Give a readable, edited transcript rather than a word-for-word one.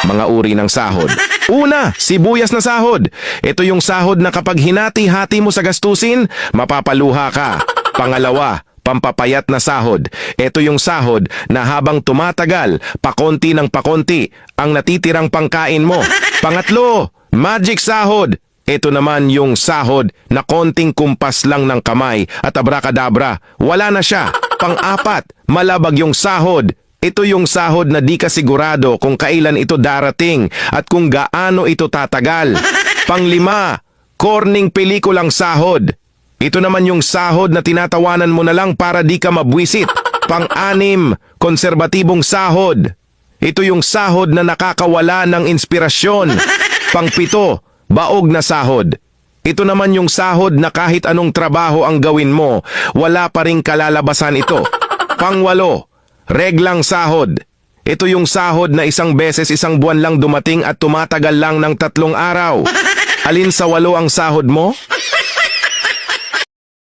Mga uri ng sahod. Una, sibuyas na sahod. Ito yung sahod na kapag hinati-hati mo sa gastusin, mapapaluha ka. Pangalawa, pampapayat na sahod. Ito yung sahod na habang tumatagal, pakonti ng pakonti, ang natitirang pangkain mo. Pangatlo, magic sahod. Ito naman yung sahod na konting kumpas lang ng kamay at abracadabra, wala na siya. Pang-apat, malabag yung sahod. Ito yung sahod na di ka sigurado kung kailan ito darating at kung gaano ito tatagal. Pang-lima, corning pelikulang sahod. Ito naman yung sahod na tinatawanan mo na lang para di ka mabwisit. Pang-anim, konserbatibong sahod. Ito yung sahod na nakakawala ng inspirasyon. Pang-pito, baog na sahod. Ito naman yung sahod na kahit anong trabaho ang gawin mo, wala pa ring kalalabasan ito. Pang-walo, reglang sahod. Ito yung sahod na isang beses isang buwan lang dumating at tumatagal lang ng 3 araw. Alin sa 8 ang sahod mo?